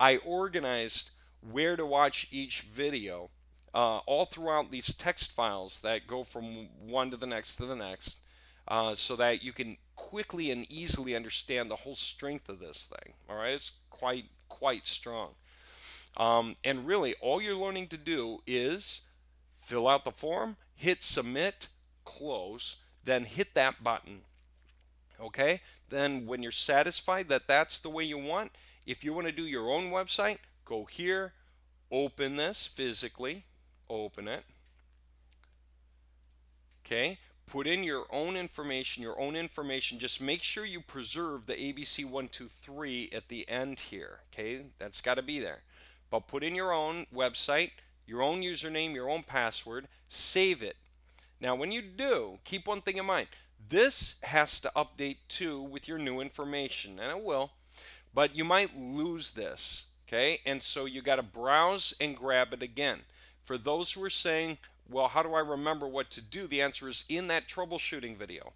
I organized where to watch each video all throughout these text files that go from one to the next to the next, so that you can quickly and easily understand the whole strength of this thing. All right, it's quite strong. And really, all you're learning to do is fill out the form, hit submit, close, then hit that button. Okay? Then, when you're satisfied that that's the way you want, if you want to do your own website, go here, open this physically, open it. Okay? Put in your own information. Just make sure you preserve the ABC123 at the end here. Okay? That's got to be there. But put in your own website, your own username, your own password, save it. Now, when you do, keep one thing in mind. This has to update too with your new information, and it will, but you might lose this, okay? And so you got to browse and grab it again. For those who are saying, well, how do I remember what to do? The answer is in that troubleshooting video.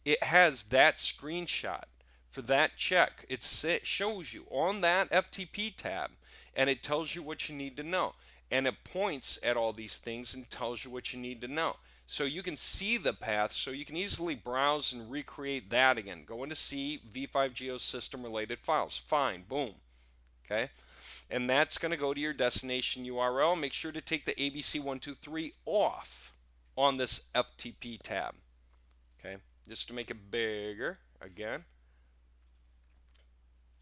It has that screenshot for that check. It shows you on that FTP tab, and it tells you what you need to know. And it points at all these things and tells you what you need to know. So you can see the path, so you can easily browse and recreate that again. Go into see V5Geo system related files. Fine, boom. Okay, and that's going to go to your destination URL. Make sure to take the ABC123 off on this FTP tab. Okay, just to make it bigger again.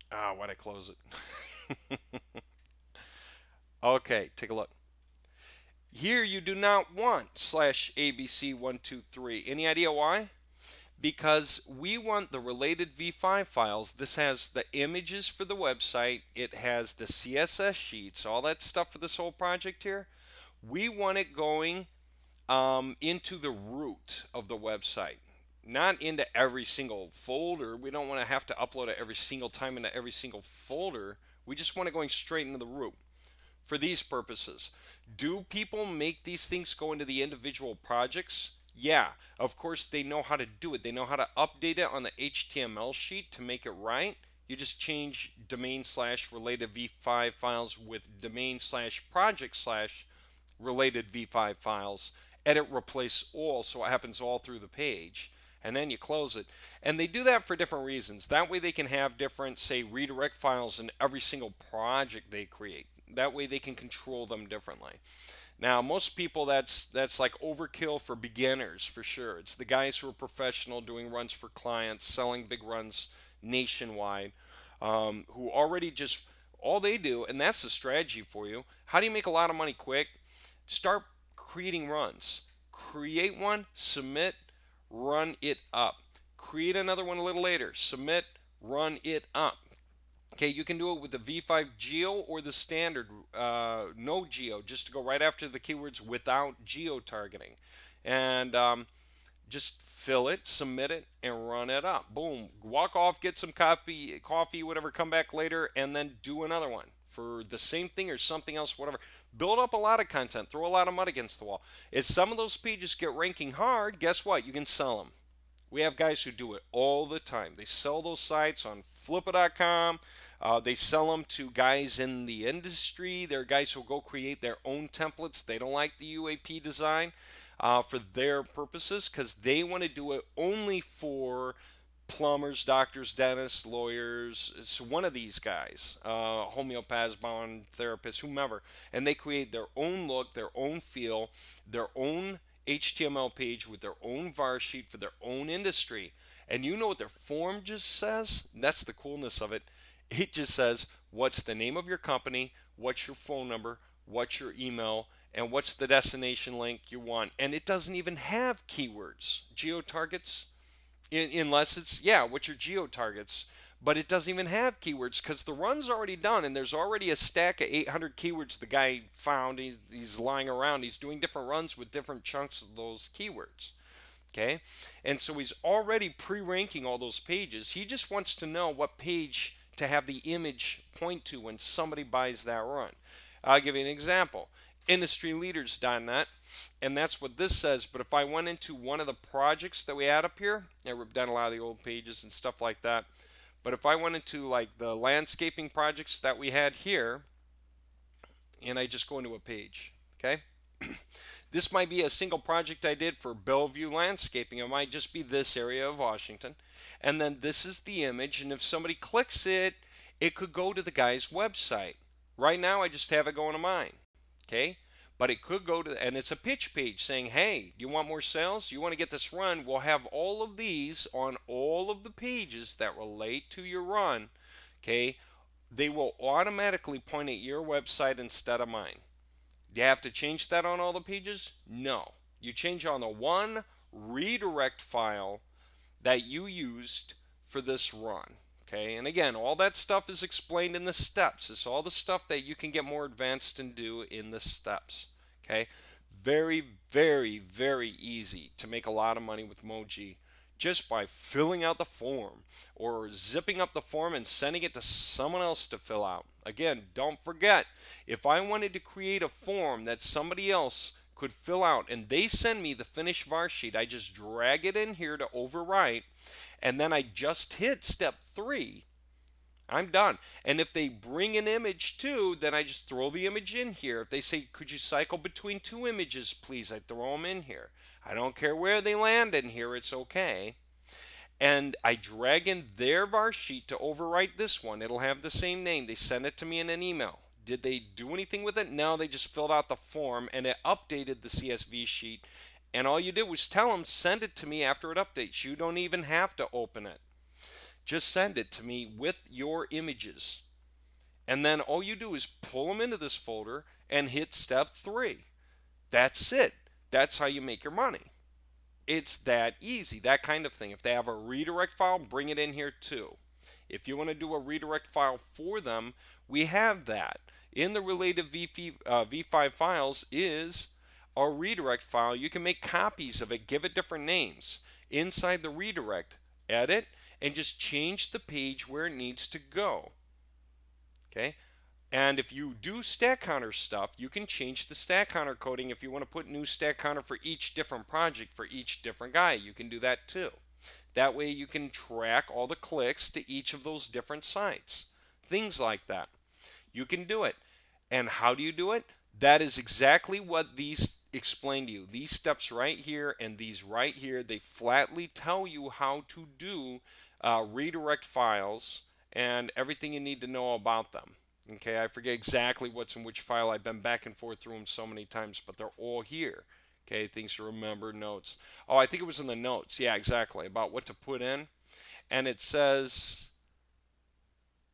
Why'd I close it? Okay, take a look. Here you do not want /ABC123. Any idea why? Because we want the related V5 files. This has the images for the website. It has the CSS sheets, all that stuff for this whole project here. We want it going into the root of the website, not into every single folder. We don't want to have to upload it every single time into every single folder. We just want it going straight into the root for these purposes. Do people make these things go into the individual projects? Yeah, of course they know how to do it. They know how to update it on the HTML sheet to make it right. You just change domain / related v5 files with domain / project / related v5 files. Edit replace all, so it happens all through the page. And then you close it. And they do that for different reasons. That way they can have different, say, redirect files in every single project they create. That way they can control them differently. Now, most people, that's like overkill for beginners, for sure. It's the guys who are professional doing runs for clients, selling big runs nationwide, who already just, all they do, and that's the strategy for you. How do you make a lot of money quick? Start creating runs. Create one, submit, run it up. Create another one a little later, submit, run it up. Okay, you can do it with the V5 Geo or the standard no Geo, just to go right after the keywords without geo targeting. And just fill it, submit it, and run it up. Boom. Walk off, get some coffee, whatever, come back later, and then do another one for the same thing or something else, whatever. Build up a lot of content, throw a lot of mud against the wall. If some of those pages get ranking hard, guess what? You can sell them. We have guys who do it all the time. They sell those sites on flippa.com. They sell them to guys in the industry. They're guys who go create their own templates. They don't like the UAP design for their purposes because they want to do it only for plumbers, doctors, dentists, lawyers. It's one of these guys, homeopaths, bond therapists, whomever. And they create their own look, their own feel, their own HTML page with their own var sheet for their own industry. And you know what their form just says? That's the coolness of it. It just says, what's the name of your company, what's your phone number, what's your email, and what's the destination link you want. And it doesn't even have keywords, geo targets, unless it's, yeah, what's your geo targets. But it doesn't even have keywords because the run's already done and there's already a stack of 800 keywords the guy found. He's lying around. He's doing different runs with different chunks of those keywords. Okay, and so he's already pre-ranking all those pages. He just wants to know what page to have the image point to when somebody buys that run. I'll give you an example. Industryleaders.net, and that's what this says. But if I went into one of the projects that we had up here, and we've done a lot of the old pages and stuff like that, But if I went into like the landscaping projects that we had here, and I just go into a page, okay? This might be a single project I did for Bellevue Landscaping. It might just be this area of Washington. And then this is the image, and if somebody clicks it, it could go to the guy's website. Right now, I just have it going to mine, okay? But it could go to, and it's a pitch page saying, hey, you want more sales? You want to get this run? We'll have all of these on all of the pages that relate to your run, okay? They will automatically point at your website instead of mine. Do you have to change that on all the pages? No. You change on the one redirect file that you used for this run. Okay, and again, all that stuff is explained in the steps. It's all the stuff that you can get more advanced and do in the steps. Okay, very, very, very easy to make a lot of money with MOWG just by filling out the form or zipping up the form and sending it to someone else to fill out. Again, don't forget, if I wanted to create a form that somebody else could fill out and they send me the finished var sheet, I just drag it in here to overwrite, and then I just hit step 3. I'm done. And if they bring an image too, then I just throw the image in here. If they say, could you cycle between 2 images, please, I throw them in here. I don't care where they land in here, it's okay. And I drag in their var sheet to overwrite this one. It'll have the same name. They send it to me in an email. Did they do anything with it? No, they just filled out the form and it updated the CSV sheet. And all you did was tell them, send it to me after it updates. You don't even have to open it. Just send it to me with your images. And then all you do is pull them into this folder and hit step 3. That's it. That's how you make your money. It's that easy, that kind of thing. If they have a redirect file, bring it in here too. If you want to do a redirect file for them, we have that. In the related V5 files is a redirect file. You can make copies of it, give it different names. Inside the redirect, edit, and just change the page where it needs to go. Okay? And if you do stack counter stuff, you can change the stack counter coding. If you want to put new stack counter for each different project, for each different guy, you can do that too. That way you can track all the clicks to each of those different sites. Things like that. You can do it. And how do you do it? That is exactly what these explain to you. These steps right here and these right here, they flatly tell you how to do redirect files and everything you need to know about them. Okay, I forget exactly what's in which file. I've been back and forth through them so many times, but they're all here. Okay, things to remember, notes. Oh, I think it was in the notes. Yeah, exactly, about what to put in. And it says,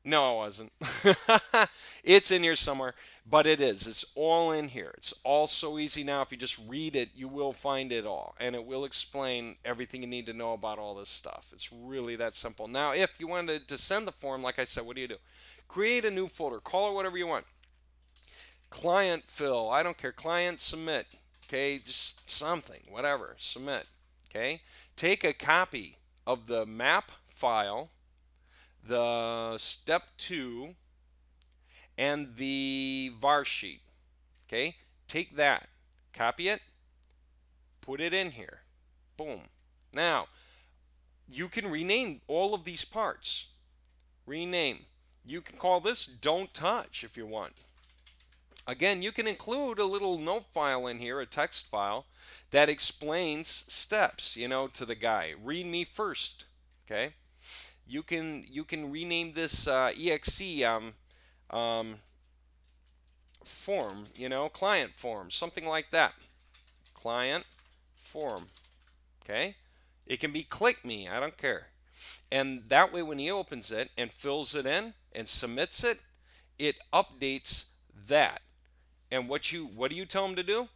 no, it wasn't. It's in here somewhere, but it is. It's all in here. It's all so easy now. If you just read it, you will find it all, and it will explain everything you need to know about all this stuff. It's really that simple. Now, if you wanted to send the form, like I said, what do? Create a new folder. Call it whatever you want. Client fill. I don't care. Client submit. Okay, just something, whatever. Submit. Okay. Take a copy of the map file, the step 2, and the var sheet. Okay. Take that. Copy it. Put it in here. Boom. Now, you can rename all of these parts. Rename. You can call this don't touch if you want. Again, you can include a little note file in here, a text file that explains steps, to the guy. Read me first, okay? You can rename this exe form, client form, something like that. Client form, okay? It can be click me, I don't care. And that way when he opens it and fills it in and submits it, it updates that. And what do you tell him to do?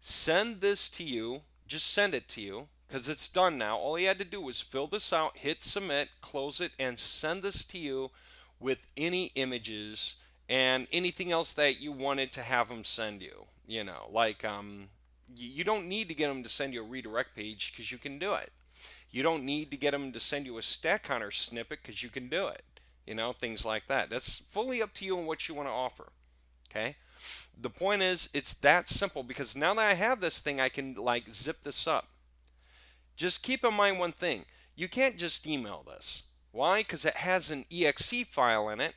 Send this to you. Just send it to you because it's done now. All he had to do was fill this out, hit submit, close it, and send this to you with any images and anything else that you wanted to have him send you. Like you don't need to get him to send you a redirect page because you can do it. You don't need to get him to send you a stack counter snippet because you can do it. Things like that. That's fully up to you and what you want to offer. Okay? The point is, it's that simple because now that I have this thing, I can zip this up. Just keep in mind one thing. You can't just email this. Why? Because it has an exe file in it.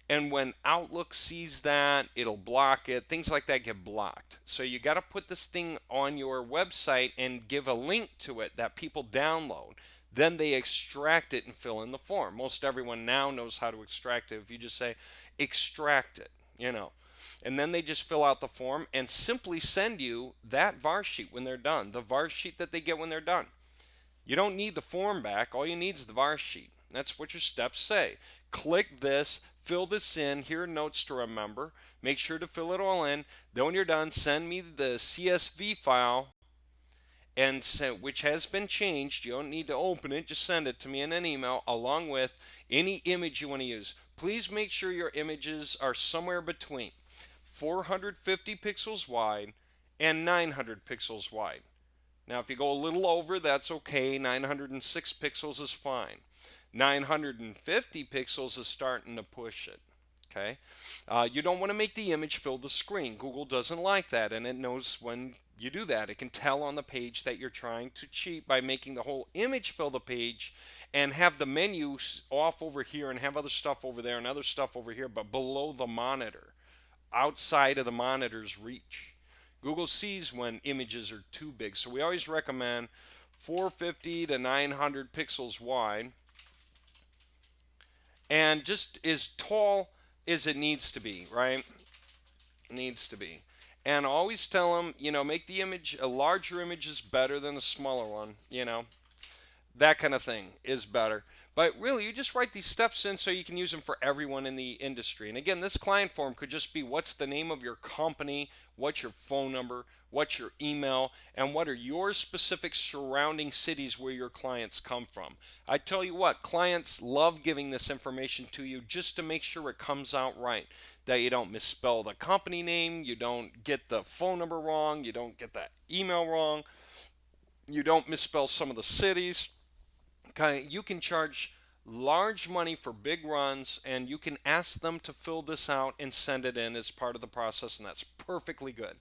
And when Outlook sees that, it'll block it. Things like that get blocked. So you got to put this thing on your website and give a link to it that people download. Then they extract it and fill in the form. Most everyone now knows how to extract it. If you just say extract it, and then they just fill out the form and simply send you that VAR sheet when they're done, the VAR sheet that they get when they're done. You don't need the form back. All you need is the VAR sheet. That's what your steps say. Click this, fill this in. Here are notes to remember. Make sure to fill it all in. Then when you're done, send me the CSV file, and which has been changed. You don't need to open it. Just send it to me in an email along with any image you want to use. Please make sure your images are somewhere between 450 pixels wide and 900 pixels wide. Now, if you go a little over, that's okay. 906 pixels is fine. 950 pixels is starting to push it. Okay, you don't want to make the image fill the screen. Google doesn't like that, and it knows when you do that. It can tell on the page that you're trying to cheat by making the whole image fill the page and have the menus off over here and have other stuff over there and other stuff over here, but below the monitor, outside of the monitor's reach. Google sees when images are too big, so we always recommend 450 to 900 pixels wide and just as tall as it needs to be, right? Needs to be. And always tell them, make the image, a larger image is better than a smaller one, that kind of thing is better. But really, you just write these steps in so you can use them for everyone in the industry. And again, this client form could just be what's the name of your company, what's your phone number, what's your email, and what are your specific surrounding cities where your clients come from. I tell you what, clients love giving this information to you just to make sure it comes out right. That you don't misspell the company name, you don't get the phone number wrong, you don't get the email wrong, you don't misspell some of the cities. Okay, you can charge large money for big runs, and you can ask them to fill this out and send it in as part of the process, and that's perfectly good.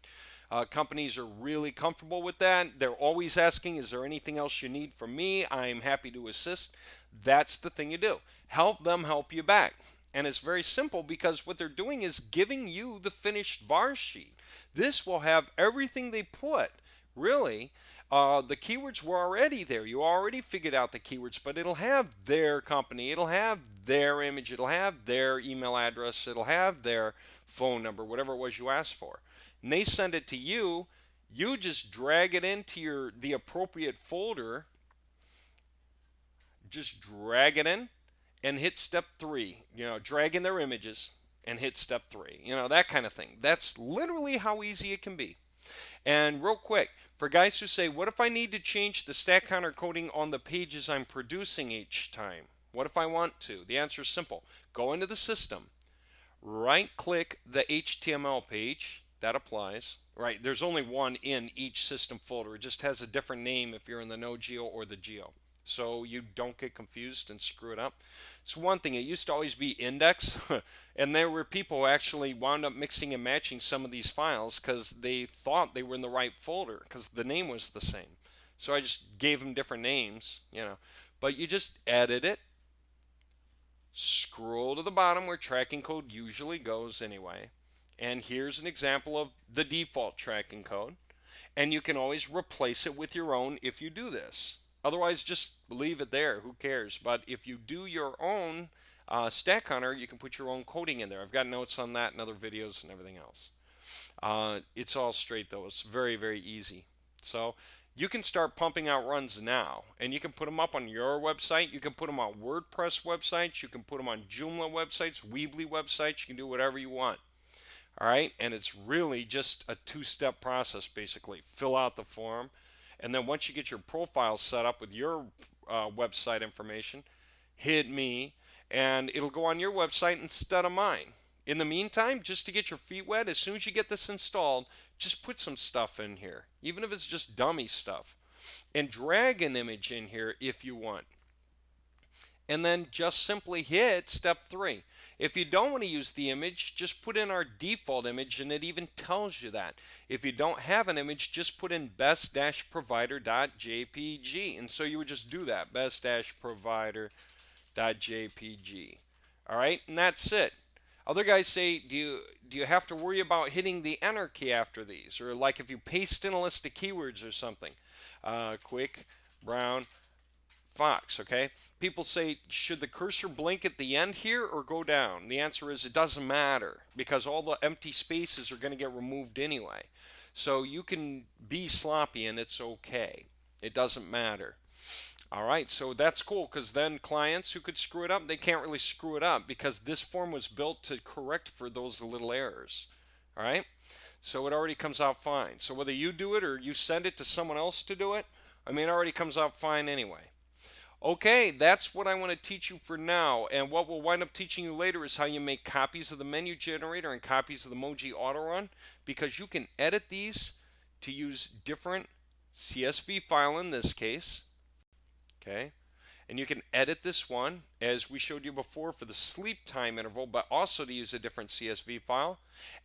Companies are really comfortable with that. They're always asking, is there anything else you need from me? I'm happy to assist. That's the thing you do. Help them help you back. And it's very simple because what they're doing is giving you the finished VAR sheet. This will have everything they put, really. The keywords were already there. You already figured out the keywords, but it'll have their company, it'll have their image, it'll have their email address, it'll have their phone number, whatever it was you asked for. And they send it to you. You just drag it into the appropriate folder. Just drag it in and hit step 3. Drag in their images and hit step 3. That kind of thing. That's literally how easy it can be. And real quick, for guys who say, what if I need to change the stack counter coding on the pages I'm producing each time? What if I want to? The answer is simple. Go into the system, right click the HTML page. That applies. Right, there's only one in each system folder. It just has a different name if you're in the no geo or the geo. So you don't get confused and screw it up. It's one thing. It used to always be index, and there were people who actually wound up mixing and matching some of these files because they thought they were in the right folder because the name was the same. So I just gave them different names, But you just edit it, scroll to the bottom where tracking code usually goes anyway. And here's an example of the default tracking code. And you can always replace it with your own if you do this. Otherwise, just leave it there. Who cares? But if you do your own stack counter, you can put your own coding in there. I've got notes on that in other videos and everything else. It's all straight, though. It's very, very easy. So you can start pumping out runs now. And you can put them up on your website. You can put them on WordPress websites. You can put them on Joomla websites, Weebly websites. You can do whatever you want. All right, and it's really just a 2-step process, basically. Fill out the form, and then once you get your profile set up with your website information, hit me, and it'll go on your website instead of mine. In the meantime, just to get your feet wet, as soon as you get this installed, just put some stuff in here, even if it's just dummy stuff, and drag an image in here if you want. And then just simply hit step 3. If you don't want to use the image, just put in our default image, and it even tells you that. If you don't have an image, just put in best-provider.jpg. And so you would just do that, best-provider.jpg. .jpg. All right, and that's it. Other guys say, do you have to worry about hitting the enter key after these, or like if you paste in a list of keywords or something? Quick brown fox. Okay. People say, should the cursor blink at the end here or go down? The answer is it doesn't matter because all the empty spaces are going to get removed anyway. So you can be sloppy and it's okay. It doesn't matter. All right, so that's cool because then clients who could screw it up, they can't really screw it up because this form was built to correct for those little errors. All right, so it already comes out fine. So whether you do it or you send it to someone else to do it, I mean, it already comes out fine anyway. Okay, that's what I want to teach you for now. And what we'll wind up teaching you later is how you make copies of the menu generator and copies of the MOWG auto run, because you can edit these to use different CSV file in this case. Okay, and you can edit this one as we showed you before for the sleep time interval, but also to use a different CSV file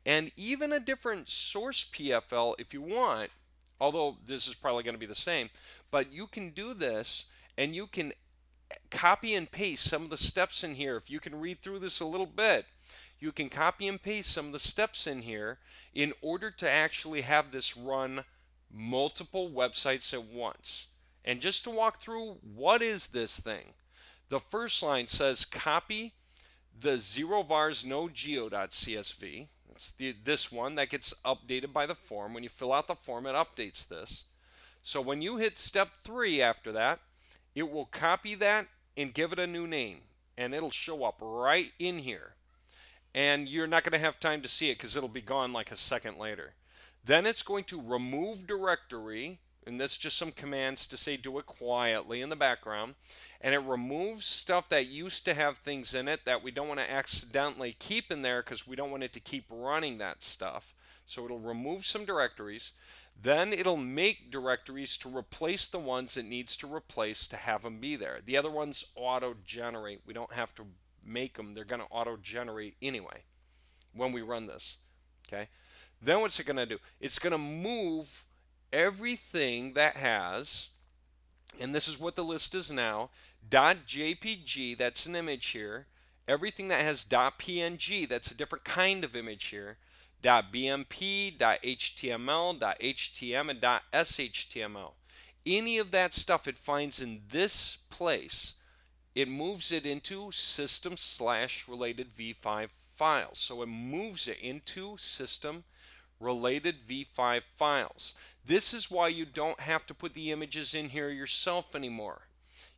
and even a different source PFL if you want, although this is probably going to be the same. But you can do this and you can copy and paste some of the steps in here. If you can read through this a little bit, you can copy and paste some of the steps in here in order to actually have this run multiple websites at once. And just to walk through, what is this thing? The first line says copy the 0vars no geo.csv. It's this one that gets updated by the form. When you fill out the form, it updates this. So when you hit step 3 after that, it will copy that and give it a new name. And it'll show up right in here. And you're not going to have time to see it because it'll be gone like a second later. Then it's going to remove directory, and that's just some commands to say do it quietly in the background, and it removes stuff that used to have things in it that we don't want to accidentally keep in there because we don't want it to keep running that stuff. So it'll remove some directories. Then it'll make directories to replace the ones it needs to replace to have them be there. The other ones auto-generate. We don't have to make them. They're going to auto-generate anyway when we run this. Okay. Then what's it going to do? It's going to move everything that has, and this is what the list is now, .jpg, that's an image here. Everything that has .png, that's a different kind of image here. .bmp, .html, .htm, and .shtml. Any of that stuff it finds in this place, it moves it into system/related v5 files. So it moves it into system related v5 files. This is why you don't have to put the images in here yourself anymore.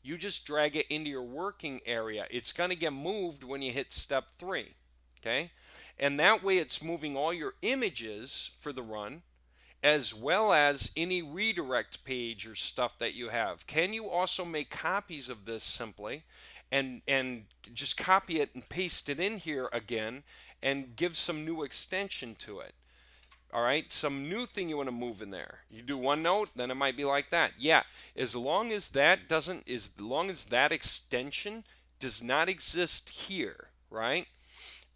You just drag it into your working area. It's going to get moved when you hit step 3. Okay? And that way it's moving all your images for the run, as well as any redirect page or stuff that you have. Can you also make copies of this simply and just copy it and paste it in here again and give some new extension to it? All right, some new thing you want to move in there. You do OneNote, then it might be like that. Yeah, as long as that extension does not exist here, right?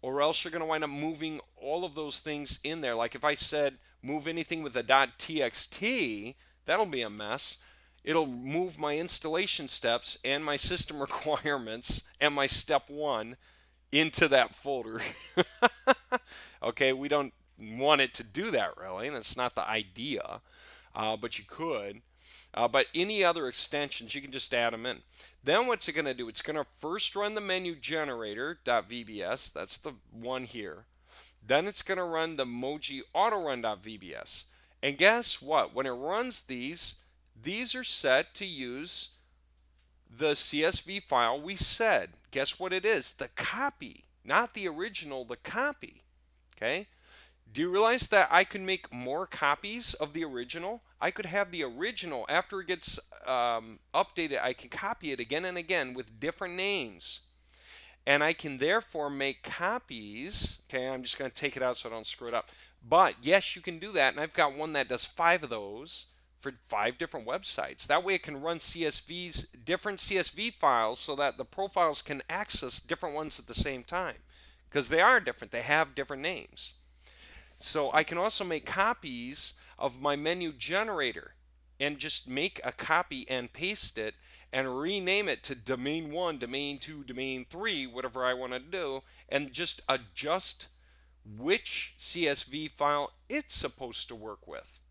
Or else you're going to wind up moving all of those things in there. Like if I said move anything with a .txt, that'll be a mess. It'll move my installation steps and my system requirements and my step 1 into that folder. Okay, we don't want it to do that really. That's not the idea, but you could. But any other extensions, you can just add them in. Then what's it going to do? It's going to first run the menu generator.vbs. That's the one here. Then it's going to run the MOWG autorun.vbs. And guess what? When it runs these are set to use the CSV file we said. Guess what it is? The copy, not the original, the copy. Okay? Do you realize that I can make more copies of the original? I could have the original, after it gets updated, I can copy it again and again with different names. And I can therefore make copies. Okay, I'm just going to take it out so I don't screw it up. But yes, you can do that. And I've got one that does 5 of those for 5 different websites. That way it can run different CSV files so that the profiles can access different ones at the same time. Because they are different. They have different names. So I can also make copies of my menu generator and just make a copy and paste it and rename it to domain 1, domain 2, domain 3, whatever I want to do, and just adjust which CSV file it's supposed to work with.